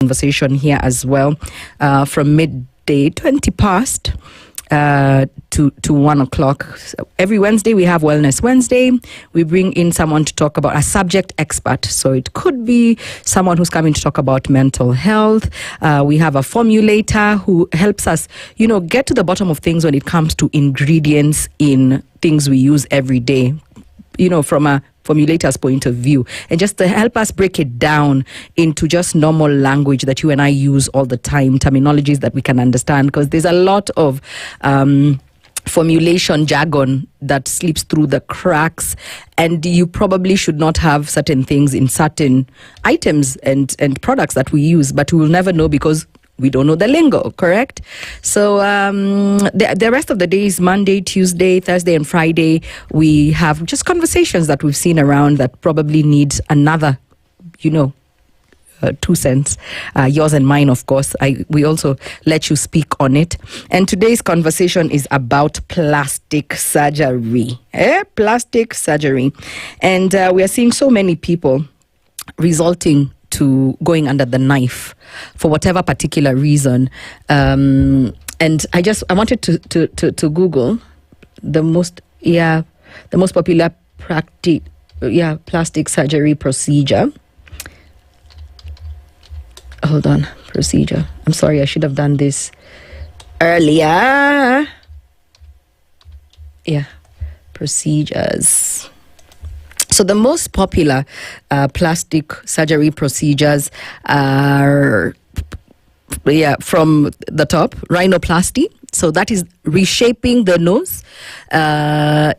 conversation here as well, from midday 20 past to 1 o'clock. So every Wednesday we have Wellness Wednesday. We bring in someone to talk about a subject expert. So it could be someone who's coming to talk about mental health. We have a formulator who helps us, get to the bottom of things when it comes to ingredients in things we use every day, from a formulator's point of view, and just to help us break it down into just normal language that you and I use all the time, terminologies that we can understand, because there's a lot of formulation jargon that slips through the cracks, and you probably should not have certain things in certain items and products that we use, but we will never know because we don't know the lingo, correct? So the rest of the days, Monday, Tuesday, Thursday, and Friday, we have just conversations that we've seen around that probably need another, 2 cents. Yours and mine, of course. We also let you speak on it. And today's conversation is about plastic surgery. Plastic surgery. And we are seeing so many people resulting to going under the knife for whatever particular reason, and I wanted to Google the most popular plastic surgery procedure. Hold on, procedure. I'm sorry, I should have done this earlier. Procedures. So the most popular plastic surgery procedures are, from the top, rhinoplasty. So that is reshaping the nose.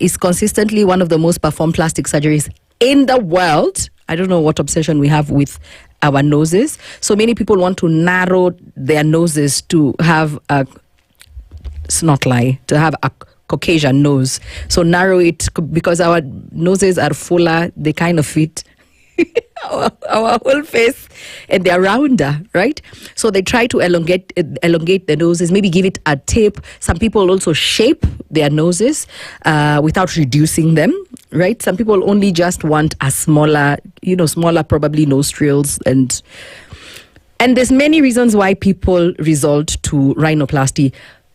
Is consistently one of the most performed plastic surgeries in the world. I don't know what obsession we have with our noses. So many people want to narrow their noses to have a Caucasian nose. So narrow it because our noses are fuller, they kind of fit our whole face, and they're rounder, right? So they try to elongate the noses, maybe give it a tape. Some people also shape their noses without reducing them, right? Some people only just want a smaller probably nostrils, and there's many reasons why people resort to rhinoplasty.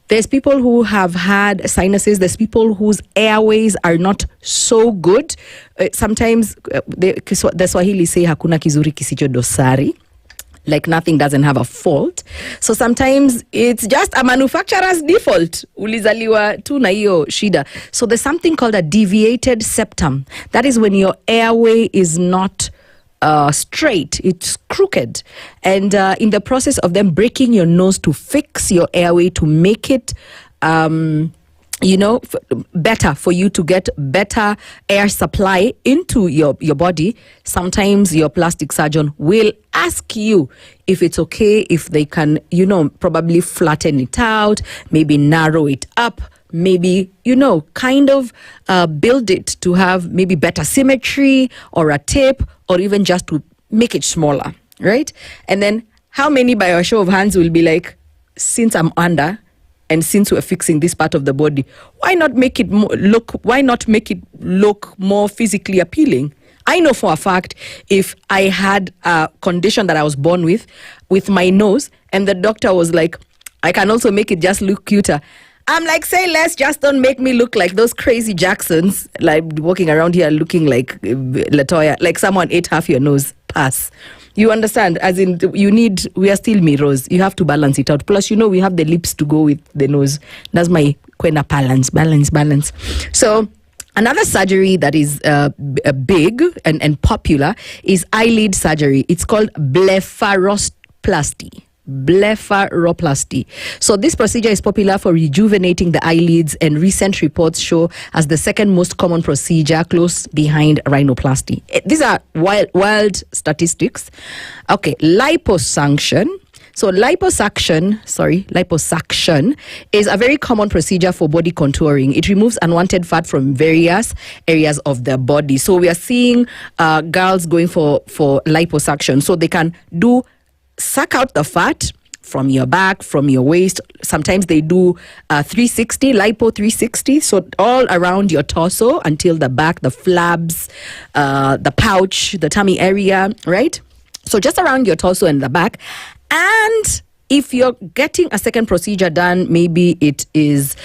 There's people who have had sinuses. There's people whose airways are not so good. Sometimes the Swahili say hakuna kizuri kisicho dosari. Like nothing doesn't have a fault. So sometimes it's just a manufacturer's default. Ulizaliwa tu na hiyo shida. So there's something called a deviated septum. That is when your airway is not straight, it's crooked, and in the process of them breaking your nose to fix your airway to make it better for you to get better air supply into your body, sometimes your plastic surgeon will ask you if it's okay, if they can probably flatten it out, maybe narrow it up, maybe, kind of build it to have maybe better symmetry, or a tape, or even just to make it smaller, right? And then how many by a show of hands will be like, since I'm under, and since we're fixing this part of the body, why not make it look more physically appealing? I know for a fact, if I had a condition that I was born with my nose, and the doctor was like, I can also make it just look cuter, I'm like, say less, just don't make me look like those crazy Jacksons, like walking around here looking like Latoya, like someone ate half your nose. Pass. You understand? As in, we are still mirrors. You have to balance it out. Plus, we have the lips to go with the nose. That's my kwena balance. So another surgery that is big and popular is eyelid surgery. It's called blepharoplasty. So this procedure is popular for rejuvenating the eyelids, and recent reports show as the second most common procedure, close behind rhinoplasty. These are wild statistics. Okay, liposuction. So liposuction is a very common procedure for body contouring. It removes unwanted fat from various areas of the body. So we are seeing girls going for liposuction, so they can suck out the fat from your back, from your waist. Sometimes they do 360, lipo 360. So all around your torso until the back, the flabs, the pouch, the tummy area, right? So just around your torso and the back. And if you're getting a second procedure done, maybe it is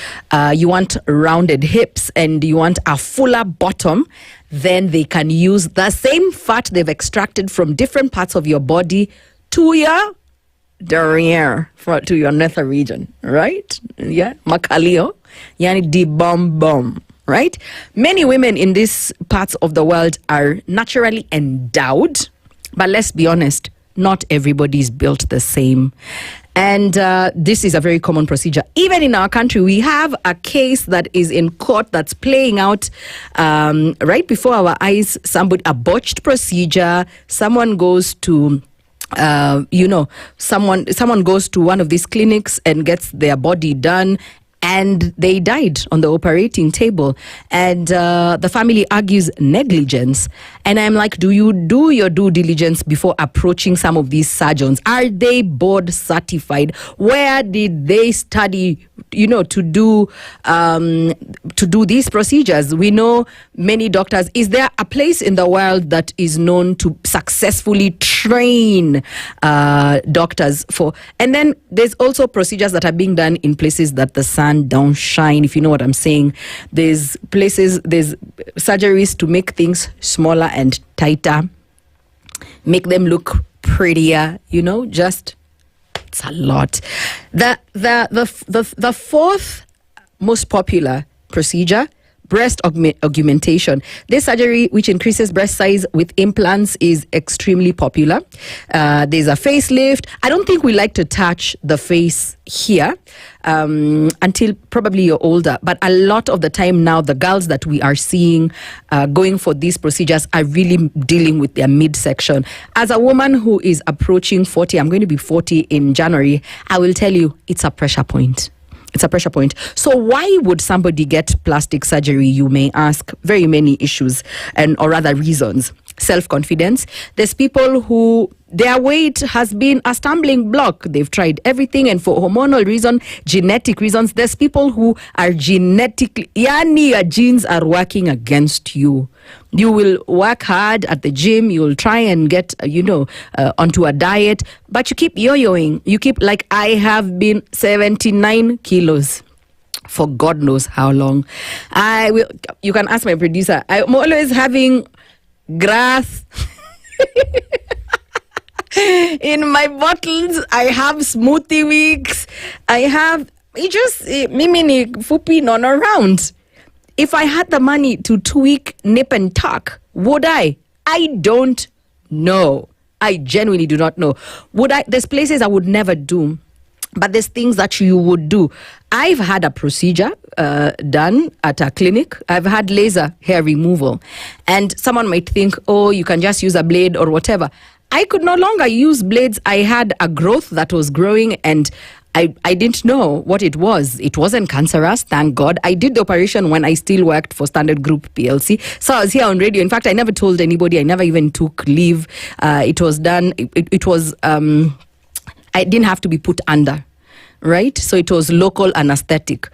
you want rounded hips and you want a fuller bottom, then they can use the same fat they've extracted from different parts of your body to your derriere, to your nether region, right? Yeah, makalio, yani di bum, right? Many women in these parts of the world are naturally endowed, but let's be honest, not everybody is built the same. And this is a very common procedure. Even in our country, we have a case that is in court that's playing out right before our eyes. A botched procedure. Someone goes to someone goes to one of these clinics and gets their body done, and they died on the operating table. And the family argues negligence. And I'm like, do you do your due diligence before approaching some of these surgeons? Are they board certified? Where did they study, to do these procedures? We know many doctors. Is there a place in the world that is known to successfully train doctors for? And then there's also procedures that are being done in places that the sun don't shine, if you know what I'm saying. There's surgeries to make things smaller and tighter, make them look prettier, just it's a lot. The fourth most popular procedure, breast augmentation. This surgery, which increases breast size with implants, is extremely popular. There's a facelift. I don't think we like to touch the face here until probably you're older. But a lot of the time now, the girls that we are seeing going for these procedures are really dealing with their midsection. As a woman who is approaching 40, I'm going to be 40 in January, I will tell you, it's a pressure point. It's a pressure point. So why would somebody get plastic surgery, you may ask? Very many issues, or rather reasons. Self-confidence. There's people who their weight has been a stumbling block. They've tried everything, and for hormonal reasons, genetic reasons, there's people who are genetically, your genes are working against you. You will work hard at the gym, you'll try and get, onto a diet, but you keep yo-yoing. You keep, like I have been 79 kilos for God knows how long. You can ask my producer, I'm always having grass in my bottles. I have smoothie weeks. I have mimi fupi non around. If I had the money to tweak, nip and tuck, would I? I don't know. I genuinely do not know. Would I? There's places I would never do, but there's things that you would do. I've had a procedure done at a clinic. I've had laser hair removal. And someone might think, oh, you can just use a blade or whatever. I could no longer use blades. I had a growth that was growing, and I didn't know what it was. It wasn't cancerous, thank God. I did the operation when I still worked for Standard Group PLC. So I was here on radio. In fact, I never told anybody. I never even took leave. It was done. It was, I didn't have to be put under. Right? So it was local anesthesia,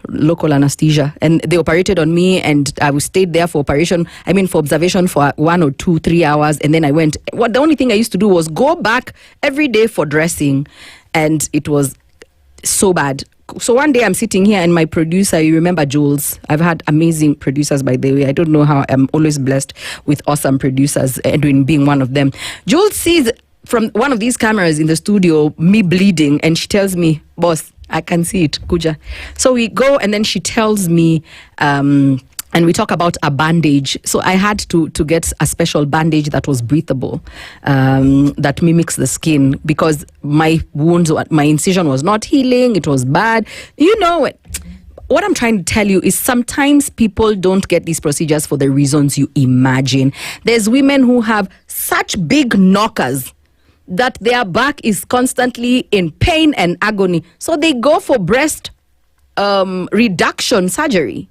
local anesthesia. And they operated on me, and I stayed there for observation for 1 or 2, 3 hours. And then I went. The only thing I used to do was go back every day for dressing. And it was so bad. So one day I'm sitting here, and my producer, you remember Jules? I've had amazing producers, by the way. I don't know how I'm always blessed with awesome producers, Edwin being one of them. Jules sees from one of these cameras in the studio me bleeding, and she tells me, boss, I can see it, kuja. So we go, and then she tells me, and we talk about a bandage. So I had to get a special bandage that was breathable, that mimics the skin, because my incision was not healing. It was bad. What I'm trying to tell you is sometimes people don't get these procedures for the reasons you imagine. There's women who have such big knockers that their back is constantly in pain and agony. So they go for breast reduction surgery.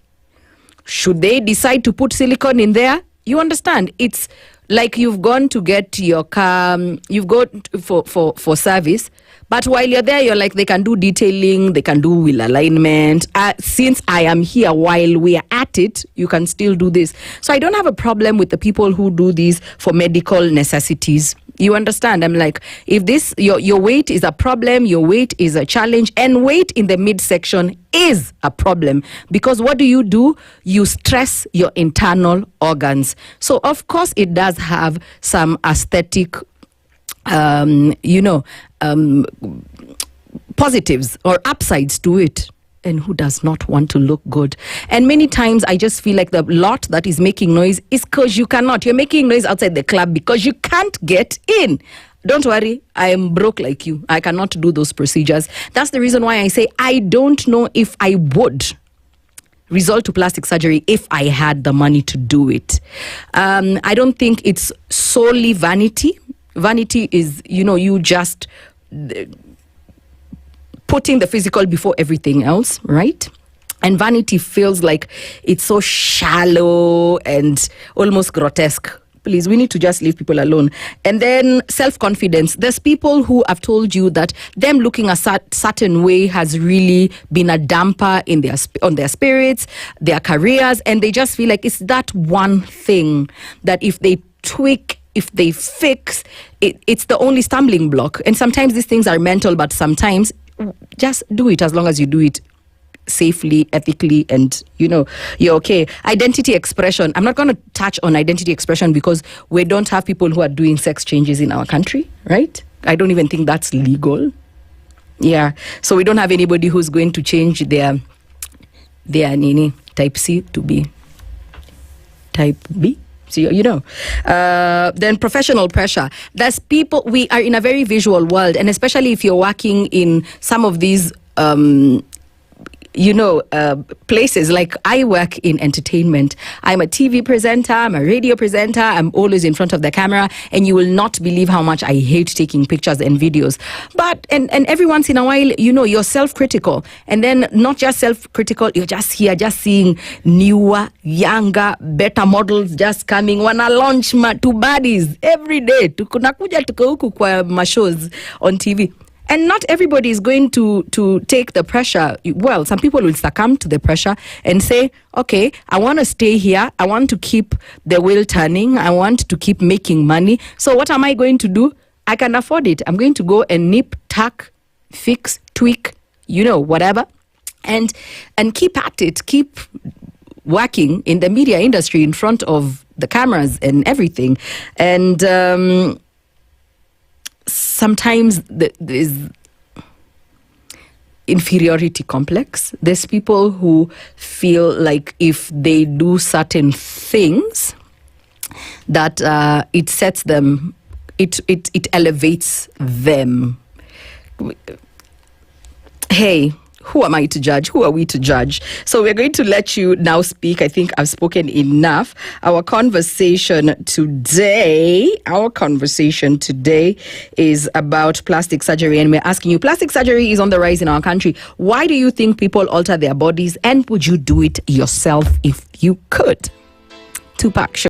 Should they decide to put silicone in there? You understand? It's like you've gone to get your car, you've got for service, but while you're there, you're like, they can do detailing, they can do wheel alignment. Since I am here while we are at it, you can still do this. So I don't have a problem with the people who do these for medical necessities. You understand? I'm like, if this, your weight is a problem, your weight is a challenge, and weight in the midsection is a problem, because what do? You stress your internal organs. So of course it does have some aesthetic, positives or upsides to it. And who does not want to look good? And many times I just feel like the lot that is making noise is because you're making noise outside the club because you can't get in. Don't worry, I am broke like you. I cannot do those procedures. That's the reason why I say I don't know if I would resort to plastic surgery if I had the money to do it. I don't think it's solely vanity. Vanity is, you just putting the physical before everything else, right? And vanity feels like it's so shallow and almost grotesque. Please, we need to just leave people alone. And then self-confidence. There's people who have told you that them looking a certain way has really been a damper on their spirits, their careers, and they just feel like it's that one thing that if they tweak, if they fix, it's the only stumbling block. And sometimes these things are mental, but sometimes just do it as long as you do it safely, ethically, and you're okay. Identity expression. I'm not going to touch on identity expression because we don't have people who are doing sex changes in our country, right? I don't even think that's legal. Yeah. So we don't have anybody who's going to change their type C to be type B. So, then professional pressure. There's people, we are in a very visual world, and especially if you're working in some of these, places. Like I work in entertainment. I'm a TV presenter, I'm a radio presenter, I'm always in front of the camera, and you will not believe how much I hate taking pictures and videos. But, and every once in a while, you're self-critical. And then not just self-critical, you're just here, just seeing newer, younger, better models just coming. Wanna launch to bodies every day. Tukunakuja tuko huku kwa mashows on TV. And not everybody is going to take the pressure. Well, some people will succumb to the pressure and say, okay, I want to stay here. I want to keep the wheel turning. I want to keep making money. So what am I going to do? I can afford it. I'm going to go and nip, tuck, fix, tweak, whatever. And keep at it. Keep working in the media industry in front of the cameras and everything. And sometimes there's inferiority complex. There's people who feel like if they do certain things that it sets them, it elevates them. Hey, who am I to judge? Who are we to judge? So we're going to let you now speak. I think I've spoken enough. Our conversation today is about plastic surgery. And we're asking you, plastic surgery is on the rise in our country. Why do you think people alter their bodies? And would you do it yourself if you could? Tupac.